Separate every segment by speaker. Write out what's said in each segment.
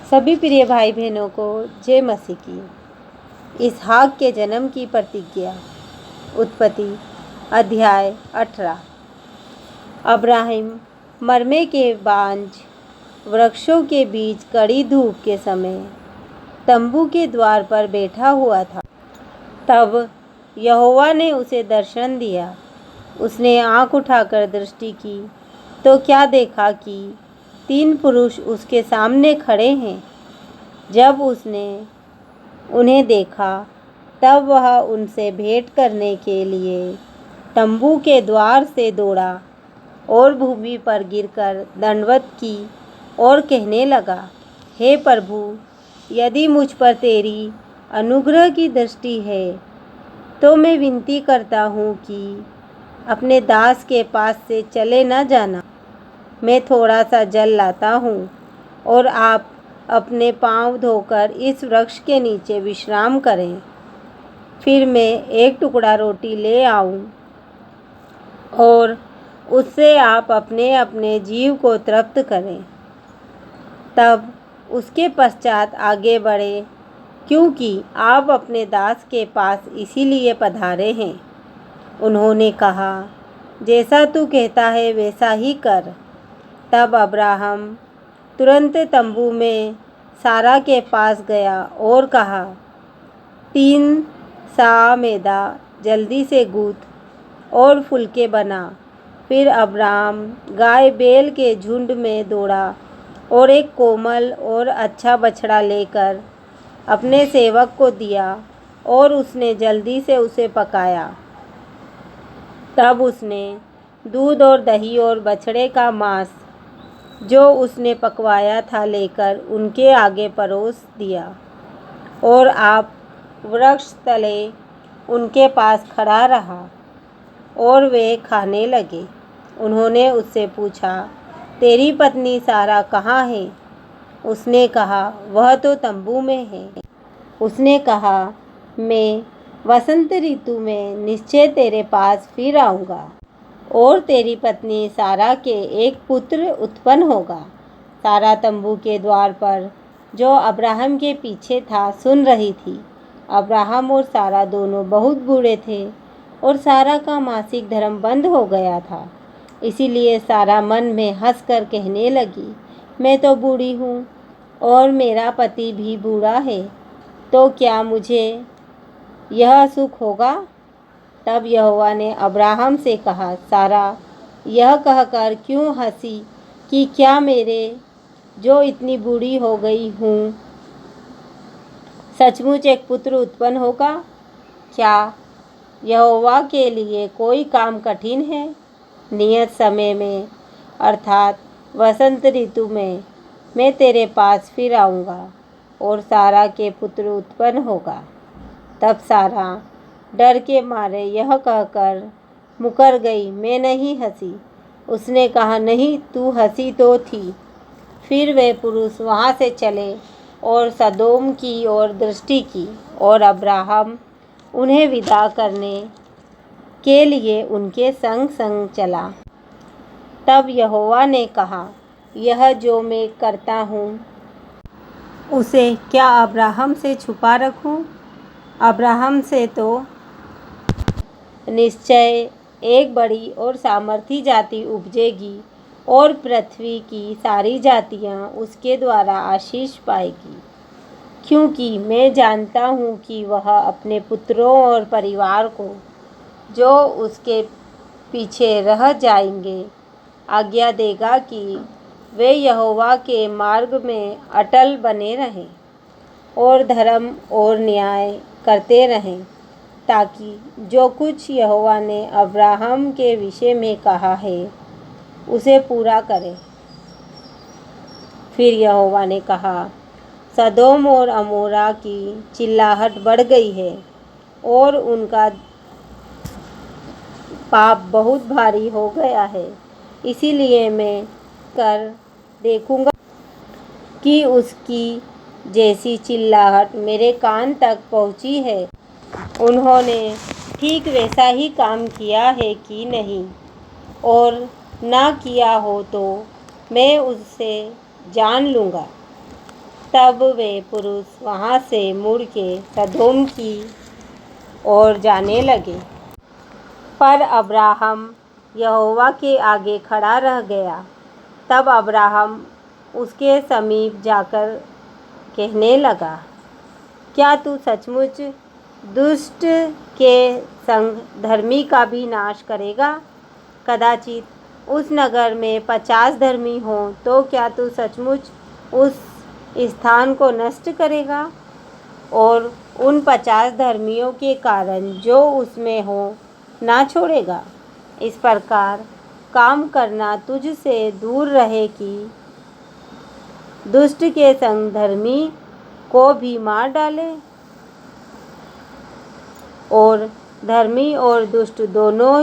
Speaker 1: सभी प्रिय भाई बहनों को जय मसीह की। इसहाक के जन्म की प्रतिज्ञा। उत्पत्ति अध्याय 18। अब्राहम मरमे के बांझ वृक्षों के बीच कड़ी धूप के समय तंबू के द्वार पर बैठा हुआ था। तब यहोवा ने उसे दर्शन दिया। उसने आँख उठाकर दृष्टि की तो क्या देखा कि 3 पुरुष उसके सामने खड़े हैं। जब उसने उन्हें देखा तब वह उनसे भेंट करने के लिए तंबू के द्वार से दौड़ा और भूमि पर गिरकर दंडवत की और कहने लगा, हे प्रभु, यदि मुझ पर तेरी अनुग्रह की दृष्टि है तो मैं विनती करता हूँ कि अपने दास के पास से चले न जाना। मैं थोड़ा सा जल लाता हूँ और आप अपने पाँव धोकर इस वृक्ष के नीचे विश्राम करें। फिर मैं एक टुकड़ा रोटी ले आऊँ और उससे आप अपने अपने जीव को तृप्त करें। तब उसके पश्चात आगे बढ़े, क्योंकि आप अपने दास के पास इसीलिए पधारे हैं। उन्होंने कहा, जैसा तू कहता है वैसा ही कर। तब अब्राहम तुरंत तंबू में सारा के पास गया और कहा, 3 सा मैदा जल्दी से गूँथ और फुलके बना। फिर अब्राहम गाय बैल के झुंड में दौड़ा और एक कोमल और अच्छा बछड़ा लेकर अपने सेवक को दिया और उसने जल्दी से उसे पकाया। तब उसने दूध और दही और बछड़े का मांस जो उसने पकवाया था लेकर उनके आगे परोस दिया और आप वृक्ष तले उनके पास खड़ा रहा और वे खाने लगे। उन्होंने उससे पूछा, तेरी पत्नी सारा कहाँ है? उसने कहा, वह तो तंबू में है। उसने कहा, मैं वसंत ऋतु में निश्चय तेरे पास फिर आऊँगा और तेरी पत्नी सारा के एक पुत्र उत्पन्न होगा। सारा तंबू के द्वार पर जो अब्राहम के पीछे था सुन रही थी। अब्राहम और सारा दोनों बहुत बूढ़े थे और सारा का मासिक धर्म बंद हो गया था। इसीलिए सारा मन में हंसकर कहने लगी, मैं तो बूढ़ी हूँ और मेरा पति भी बूढ़ा है, तो क्या मुझे यह सुख होगा? तब यहोवा ने अब्राहम से कहा, सारा यह कहकर क्यों हंसी कि क्या मेरे जो इतनी बूढ़ी हो गई हूँ सचमुच एक पुत्र उत्पन्न होगा? क्या यहोवा के लिए कोई काम कठिन है? नियत समय में अर्थात वसंत ऋतु में मैं तेरे पास फिर आऊँगा और सारा के पुत्र उत्पन्न होगा। तब सारा डर के मारे यह कहकर मुकर गई, मैं नहीं हंसी। उसने कहा, नहीं, तू हंसी तो थी। फिर वे पुरुष वहाँ से चले और सदोम की ओर दृष्टि की और अब्राहम उन्हें विदा करने के लिए उनके संग संग चला। तब यहोवा ने कहा, यह जो मैं करता हूँ उसे क्या अब्राहम से छुपा रखूँ? अब्राहम से तो निश्चय एक बड़ी और सामर्थी जाति उपजेगी और पृथ्वी की सारी जातियाँ उसके द्वारा आशीष पाएगी, क्योंकि मैं जानता हूँ कि वह अपने पुत्रों और परिवार को जो उसके पीछे रह जाएंगे आज्ञा देगा कि वे यहोवा के मार्ग में अटल बने रहें और धर्म और न्याय करते रहें, ताकि जो कुछ यहोवा ने अब्राहम के विषय में कहा है उसे पूरा करें। फिर यहोवा ने कहा, सदोम और अमोरा की चिल्लाहट बढ़ गई है और उनका पाप बहुत भारी हो गया है। इसीलिए मैं कर देखूंगा कि उसकी जैसी चिल्लाहट मेरे कान तक पहुंची है। उन्होंने ठीक वैसा ही काम किया है कि नहीं, और ना किया हो तो मैं उससे जान लूँगा। तब वे पुरुष वहाँ से मुड़ के सदोम की ओर जाने लगे। पर अब्राहम यहोवा के आगे खड़ा रह गया। तब अब्राहम उसके समीप जाकर कहने लगा, क्या तू सचमुच दुष्ट के संग धर्मी का भी नाश करेगा? कदाचित उस नगर में 50 धर्मी हों तो क्या तू सचमुच उस स्थान को नष्ट करेगा और उन 50 धर्मियों के कारण जो उसमें हो ना छोड़ेगा? इस प्रकार काम करना तुझसे दूर रहे कि दुष्ट के संग धर्मी को भी मार डाले और धर्मी और दुष्ट दोनों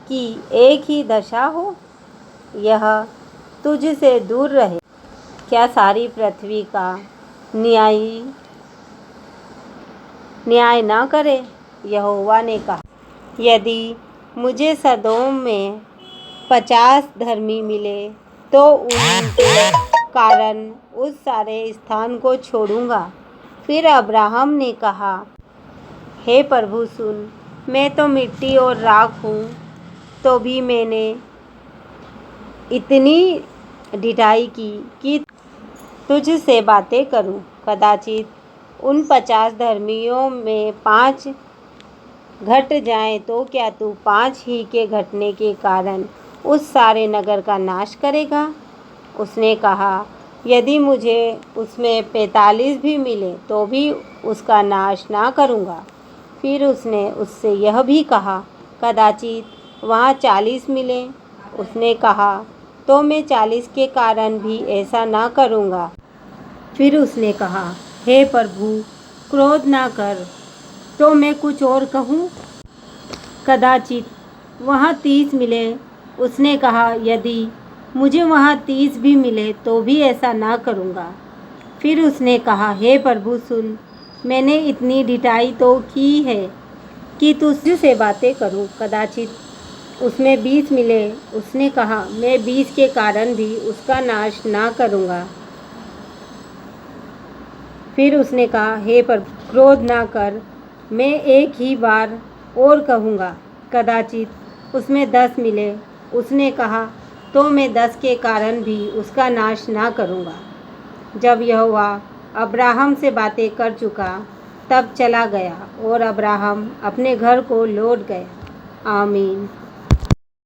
Speaker 1: की एक ही दशा हो। यह तुझसे दूर रहे। क्या सारी पृथ्वी का न्याय ना करे? यहोवा ने कहा, यदि मुझे सदोम में 50 धर्मी मिले तो उनके कारण उस सारे स्थान को छोड़ूंगा। फिर अब्राहम ने कहा, हे प्रभु सुन, मैं तो मिट्टी और राख हूँ, तो भी मैंने इतनी ढिठाई की कि तुझसे बातें करूँ। कदाचित उन 50 धर्मियों में 5 घट जाएं तो क्या तू 5 ही के घटने के कारण उस सारे नगर का नाश करेगा? उसने कहा, यदि मुझे उसमें 45 भी मिले तो भी उसका नाश ना करूँगा। फिर उसने उससे यह भी कहा, कदाचित वहाँ 40 मिले। उसने कहा, तो मैं 40 के कारण भी ऐसा ना करूँगा। फिर उसने कहा, हे प्रभु, क्रोध ना कर, तो मैं कुछ और कहूँ? कदाचित वहाँ 30 मिले। उसने कहा, यदि मुझे वहाँ 30 भी मिले तो भी ऐसा ना करूँगा। फिर उसने कहा, हे प्रभु सुन, मैंने इतनी ढिठाई तो की है कि तुझसे बातें करूँ। कदाचित उसमें 20 मिले। उसने कहा, मैं 20 के कारण भी उसका नाश ना करूँगा। फिर उसने कहा, हे प्रभु, क्रोध ना कर, मैं एक ही बार और कहूँगा। कदाचित उसमें 10 मिले। उसने कहा, तो मैं 10 के कारण भी उसका नाश ना करूँगा। जब यहोवा अब्राहम से बातें कर चुका तब चला गया और अब्राहम अपने घर को लौट गया। आमीन।